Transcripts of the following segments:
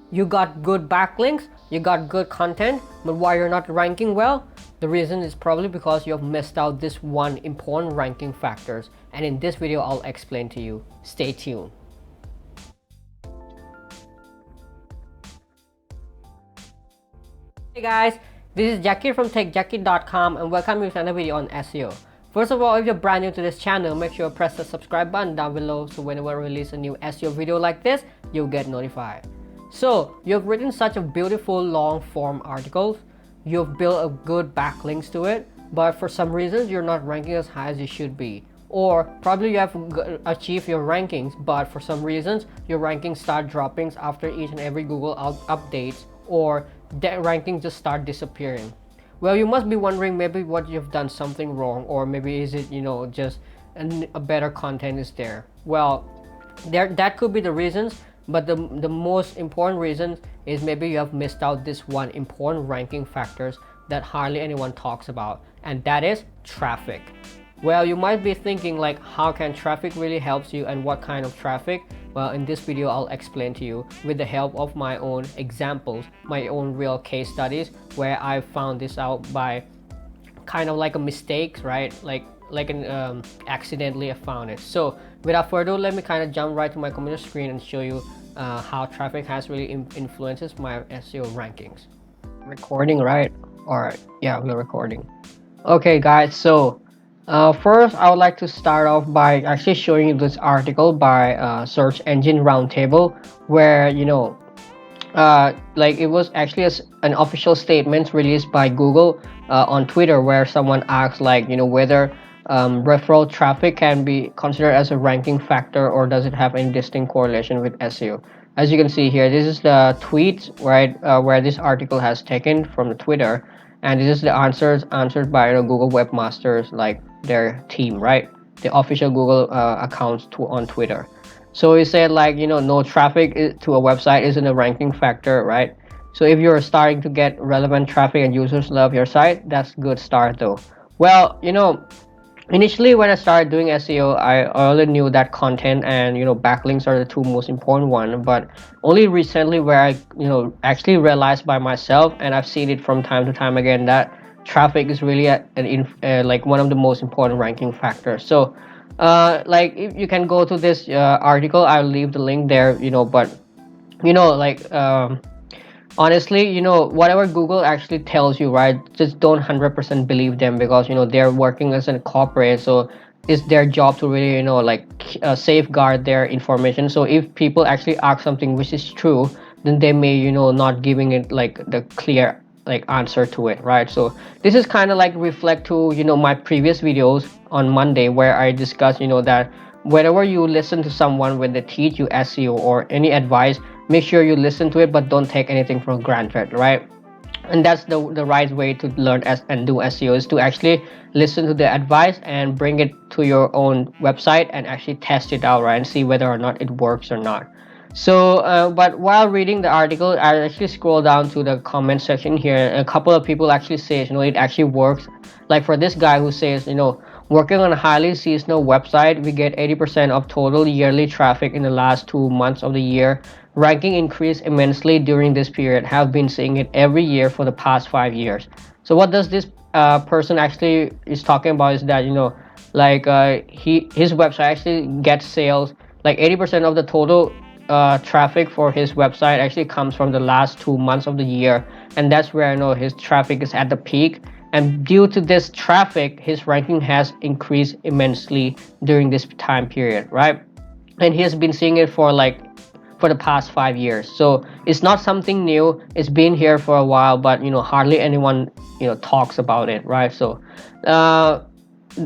You got good backlinks, you got good content, but why you're not ranking well? The reason is probably because you have missed out this one important ranking factors, and in this video I'll explain to you. Stay tuned. Hey guys, this is Jackie from techjackie.com and welcome you to another video on SEO. First of all, if you're brand new to this channel, make sure you press the subscribe button down below so whenever I release a new SEO video like this, you'll get notified. So, you've written such a beautiful long form articles, you've built a good backlinks to it, but for some reasons you're not ranking as high as you should be. Or probably you have achieved your rankings, but for some reasons your rankings start dropping after each and every Google updates, or that ranking just start disappearing. Well, you must be wondering maybe what you've done something wrong, or maybe is it just a better content is there. Well, that could be the reasons, but the most important reason is maybe you have missed out this one important ranking factors that hardly anyone talks about, and that is traffic. Well, you might be thinking like, how can traffic really helps you and what kind of traffic? Well, in this video I'll explain to you with the help of my own examples, my own real case studies where I found this out by kind of like a mistake, right? Like an accidentally I found it. So without further ado, let me kind of jump right to my computer screen and show you how traffic has really influences my SEO rankings. Recording, right? All right, yeah, we're recording. Okay guys, so first I would like to start off by actually showing you this article by Search Engine Roundtable, where like it was actually an official statement released by Google on Twitter, where someone asked like whether referral traffic can be considered as a ranking factor or does it have any distinct correlation with SEO. As you can see here, this is the tweet, right, where this article has taken from the Twitter, and this is the answered by Google webmasters, like their team, right, the official Google accounts on Twitter. So he said like no traffic to a website isn't a ranking factor, right? So if you're starting to get relevant traffic and users love your site, that's a good start though. Well, initially when I started doing SEO, I already knew that content and backlinks are the two most important one, but only recently where I actually realized by myself, and I've seen it from time to time again, that traffic is really like one of the most important ranking factors. So like if you can go to this article, I'll leave the link there, but like honestly, whatever Google actually tells you, right, just don't 100% believe them, because they're working as a corporate, so it's their job to really like safeguard their information. So if people actually ask something which is true, then they may not giving it like the clear like answer to it, right? So this is kind of like reflect to my previous videos on Monday, where I discussed that whenever you listen to someone when they teach you SEO or any advice, make sure you listen to it, but don't take anything for granted, right? And that's the right way to learn and do SEO, is to actually listen to the advice and bring it to your own website and actually test it out, right, and see whether or not it works or not. So but while reading the article, I actually scroll down to the comment section here. A couple of people actually say it actually works. Like for this guy who says working on a highly seasonal website, we get 80% of total yearly traffic in the last 2 months of the year. Ranking increased immensely during this period. Have been seeing it every year for the past 5 years. So what does this person actually is talking about is that like his website actually gets sales, like 80% of the total traffic for his website actually comes from the last 2 months of the year, and that's where his traffic is at the peak. And due to this traffic, his ranking has increased immensely during this time period, right? And he has been seeing it for the past 5 years. So it's not something new, it's been here for a while, but hardly anyone talks about it, right? So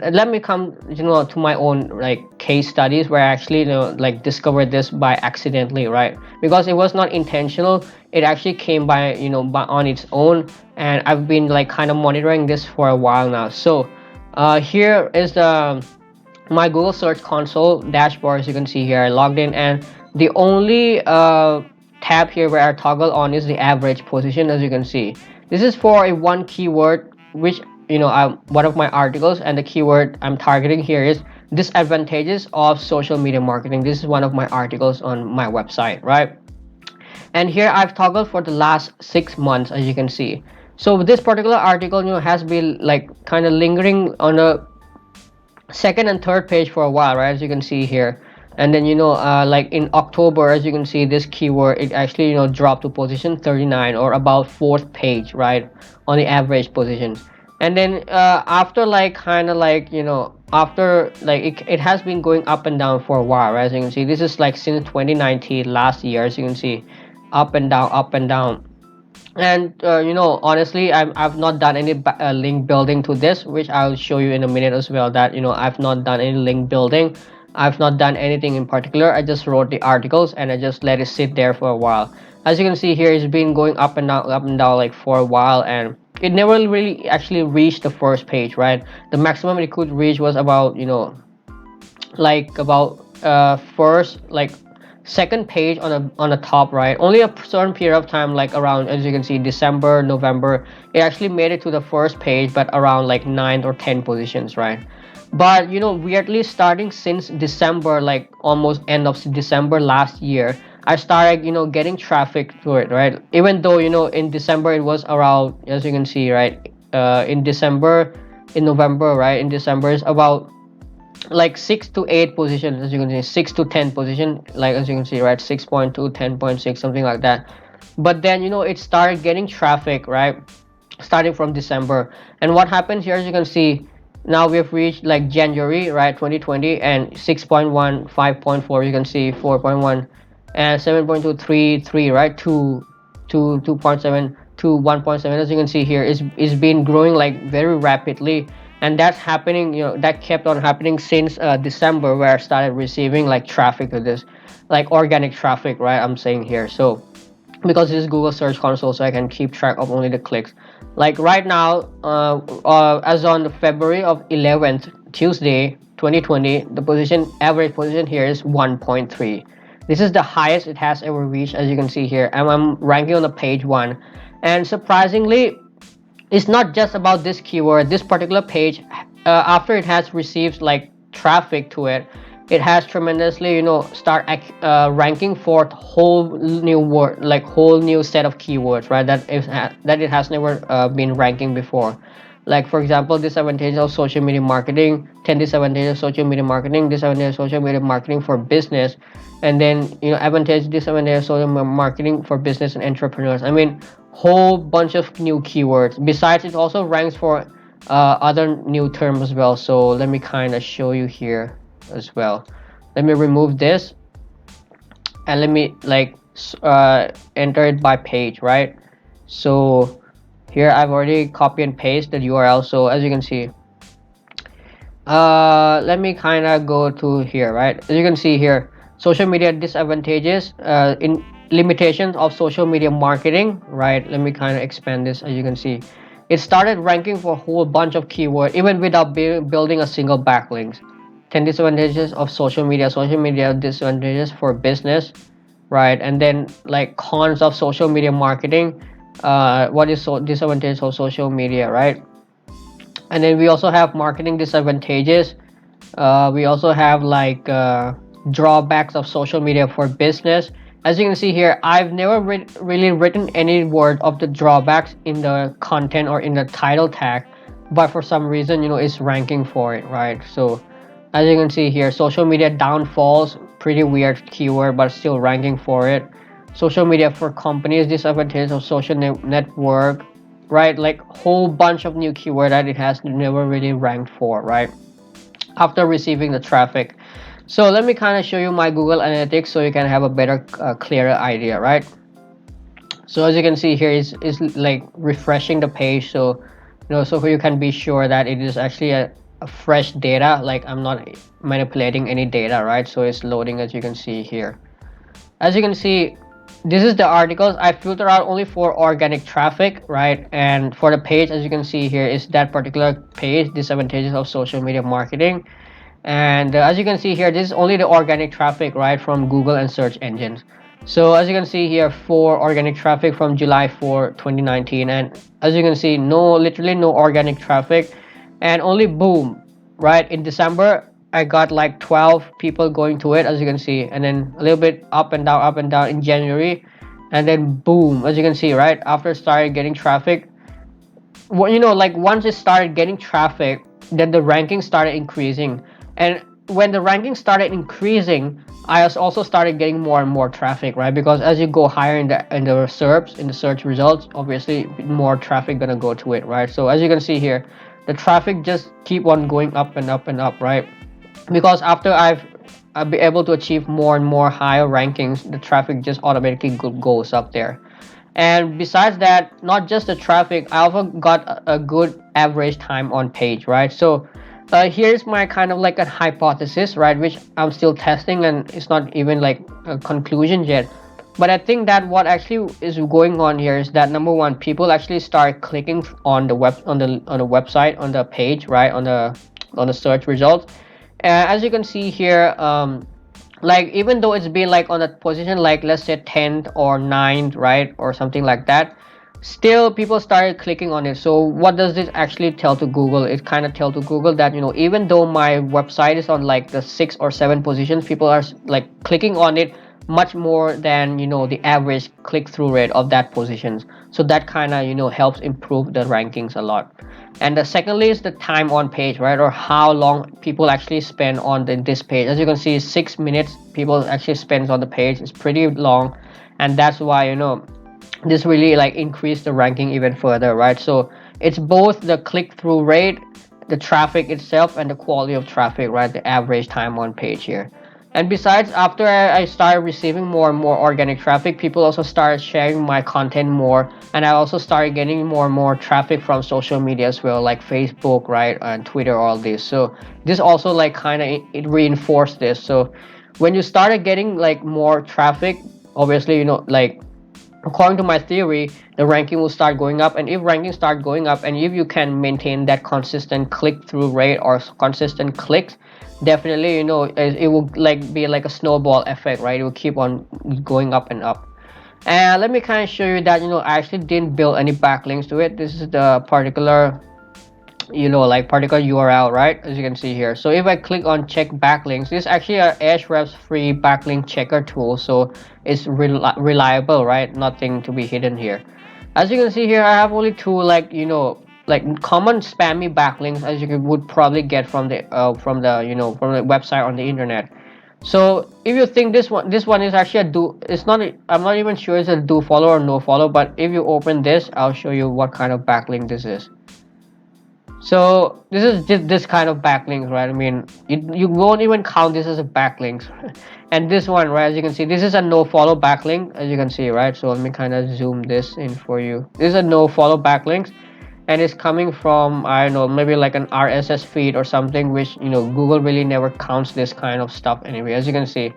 let me come to my own like case studies where I actually like discovered this by accidentally, right? Because it was not intentional, it actually came by by on its own, and I've been like kind of monitoring this for a while now. So here is my Google Search Console dashboard. As you can see here, I logged in, and the only tab here where I toggle on is the average position. As you can see, this is for a one keyword, which one of my articles, and the keyword I'm targeting here is disadvantages of social media marketing. This is one of my articles on my website, right? And here I've toggled for the last 6 months, as you can see. So this particular article, has been like kind of lingering on a second and third page for a while, right, as you can see here. And then like in October, as you can see, this keyword, it actually dropped to position 39, or about fourth page, right, on the average position. And then after like kind of like after like it has been going up and down for a while, right, as you can see. This is like since 2019, last year, as you can see, up and down, up and down. And honestly, I've not done any link building to this, which I'll show you in a minute as well. That I've not done any link building. I've not done anything in particular. I just wrote the articles and I just let it sit there for a while. As you can see here, it's been going up and down like for a while, and it never really actually reached the first page, right? The maximum it could reach was about like about first, like second page on the top right. Only a certain period of time, like around, as you can see, December, November, it actually made it to the first page, but around like 9 or 10 positions, right? But weirdly, starting since December, like almost end of December last year, I started getting traffic to it, right? Even though in December it was around, as you can see, right, in December, in November, right, in December is about like 6 to 8 positions, as you can see, 6 to 10 position, like as you can see, right, 6.2, 10.6, something like that. But then it started getting traffic, right, starting from December. And what happened here, as you can see, now we've reached like January, right, 2020, and 6.1, 5.4, you can see 4.1, and 7.233, right, to 2.7 to 1.7, as you can see here, is been growing like very rapidly. And that's happening, that kept on happening since December, where I started receiving like traffic to this, like organic traffic, right, I'm saying here. So because this is Google Search Console, so I can keep track of only the clicks. Like right now, as on the February of 11th, Tuesday 2020, the position, average position here is 1.3. This is the highest it has ever reached, as you can see here. And I'm ranking on the page 1. And surprisingly, it's not just about this keyword. This particular page, after it has received like traffic to it, it has tremendously start ranking for whole new word, like whole new set of keywords, right, that it has never been ranking before. Like for example, disadvantages of social media marketing, 10 disadvantages of social media marketing, disadvantages of social media marketing for business, and then advantage, disadvantage of social marketing for business and entrepreneurs. I mean, whole bunch of new keywords. Besides, it also ranks for other new terms as well. So let me kind of show you here as well. Let me remove this and let me like enter it by page, right? So here I've already copy and paste the URL. So as you can see, let me kind of go to here, right? As you can see here, social media disadvantages, in limitations of social media marketing, right? Let me kind of expand this. As you can see, it started ranking for a whole bunch of keywords even without building a single backlinks. 10 disadvantages of social media disadvantages for business, right? And then like cons of social media marketing, what is disadvantages of social media, right? And then we also have marketing disadvantages. We also have like drawbacks of social media for business. As you can see here, I've never really written any word of the drawbacks in the content or in the title tag, but for some reason it's ranking for it, right? So as you can see here, social media downfalls, pretty weird keyword, but still ranking for it. Social media for companies, disadvantages of social network, right? Like whole bunch of new keyword that it has never really ranked for, right, after receiving the traffic. So let me kind of show you my Google Analytics so you can have a better clearer idea, right? So as you can see here, is like refreshing the page, so so you can be sure that it is actually a fresh data, like I'm not manipulating any data, right? So it's loading, as you can see here. As you can see, this is the articles I filter out only for organic traffic, right? And for the page, as you can see here, is that particular page, disadvantages of social media marketing. And as you can see here, this is only the organic traffic, right, from Google and search engines. So as you can see here, for organic traffic from July 4 2019, and as you can see, literally no organic traffic, and only boom, right, in December I got like 12 people going to it, as you can see, and then a little bit up and down in January, and then boom, as you can see, right after started getting traffic, well, like once it started getting traffic, then the ranking started increasing. And when the ranking started increasing, I also started getting more and more traffic, right? Because as you go higher in the search results, obviously more traffic gonna go to it, right? So as you can see here, the traffic just keep on going up and up and up, right? Because after I've been able to achieve more and more higher rankings, the traffic just automatically goes up there. And besides that, not just the traffic, I also got a good average time on page, right? So here's my kind of like a hypothesis, right, which I'm still testing, and it's not even like a conclusion yet. But I think that what actually is going on here is that number one, people actually start clicking on the website, on the page, right, on the search results. As you can see here, like even though it's been like on a position like let's say 10th or 9th, right, or something like that, still people started clicking on it. So what does this actually tell to Google? It kind of tell to Google that even though my website is on like the 6 or 7 positions, people are like clicking on it much more than the average click-through rate of that positions. So that kind of helps improve the rankings a lot. And the secondly is the time on page, right, or how long people actually spend on this page. As you can see, 6 minutes people actually spends on the page. It's pretty long, and that's why this really like increase the ranking even further, right? So it's both the click-through rate, the traffic itself, and the quality of traffic, right, the average time on page here. And besides, after I started receiving more and more organic traffic, people also started sharing my content more, and I also started getting more and more traffic from social media as well, like Facebook, right, and Twitter, all this. So this also like kind of it reinforced this. So when you started getting like more traffic, obviously like according to my theory, the ranking will start going up. And if ranking start going up, and if you can maintain that consistent click-through rate or consistent clicks, definitely it will like be like a snowball effect, right? It will keep on going up and up. And let me kind of show you that I actually didn't build any backlinks to it. This is the particular like particular URL, right, as you can see here. So if I click on check backlinks, this is actually a Ahrefs free backlink checker tool, so it's reliable, right? Nothing to be hidden here. As you can see here, I have only two like like common spammy backlinks, as you would probably get from the from the website on the internet. So if you think this one is actually a do, it's not I'm not even sure it's a do follow or no follow, but if you open this, I'll show you what kind of backlink this is. So this is just this kind of backlinks, right? I mean, you won't even count this as a backlinks. And this one, right, as you can see, this is a no follow backlink, as you can see, right? So let me kind of zoom this in for you. This is a no follow backlinks, and it's coming from, I don't know, maybe like an RSS feed or something, which Google really never counts this kind of stuff anyway. As you can see,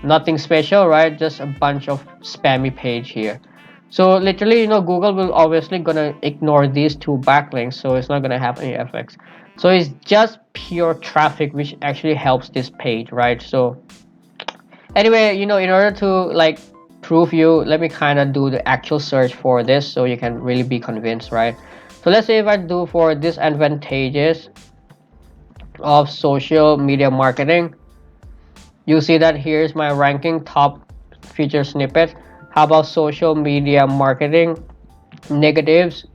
nothing special, right? Just a bunch of spammy page here. So literally Google will obviously gonna ignore these two backlinks, so it's not gonna have any effects. So it's just pure traffic which actually helps this page, right? So anyway, in order to like prove you, let me kind of do the actual search for this so you can really be convinced, right? So let's say if I do for disadvantages of social media marketing, you see that here's my ranking top feature snippet. How about social media marketing negatives?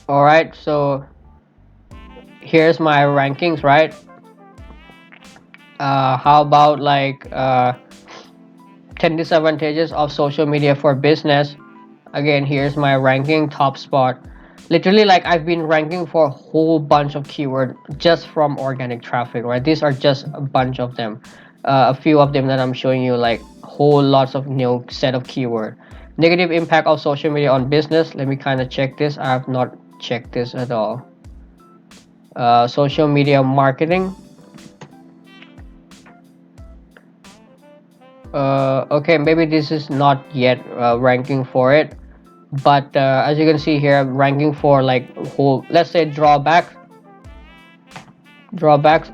All right, so here's my rankings, right? How about like 10 disadvantages of social media for business? Again, here's my ranking top spot. Literally, like I've been ranking for a whole bunch of keywords just from organic traffic, right? These are just a bunch of them. A few of them that I'm showing you, like whole lots of new set of keyword. Negative impact of social media on business. Let me kind of check this. I have not checked this at all. Social media marketing. Okay, maybe this is not yet ranking for it, but as you can see here, I'm ranking for like whole, let's say drawbacks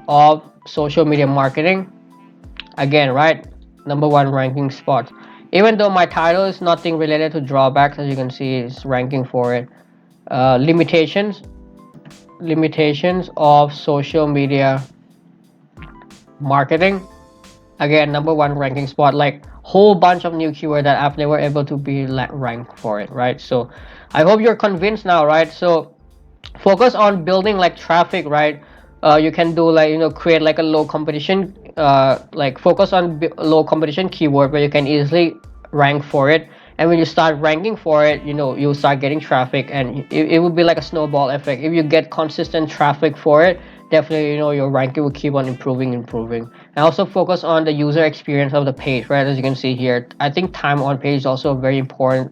of social media marketing. Again, right, number one ranking spot. Even though my title is nothing related to drawbacks, as you can see, it's ranking for it. Limitations of social media marketing. again, #1 ranking spot, like whole bunch of new keyword that I've never able to be ranked for it, right? So I hope you're convinced now, right? So focus on building like traffic, right? You can do like, create like a low competition, like focus on low competition keyword where you can easily rank for it. And when you start ranking for it, you'll start getting traffic, and it will be like a snowball effect. If you get consistent traffic for it, definitely, your ranking will keep on improving. And also focus on the user experience of the page, right? As you can see here, I think time on page is also a very important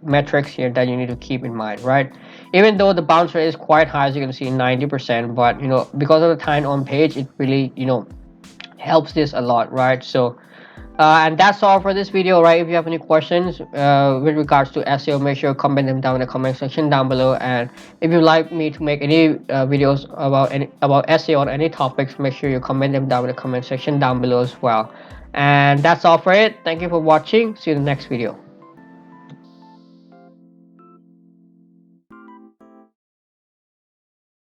metrics here that you need to keep in mind, right? Even though the bounce rate is quite high, as you can see, 90%, but because of the time on page, it really helps this a lot, right? So and that's all for this video, right? If you have any questions with regards to SEO, make sure you comment them down in the comment section down below. And if you'd like me to make any videos about SEO on any topics, make sure you comment them down in the comment section down below as well. And that's all for it. Thank you for watching. See you in the next video.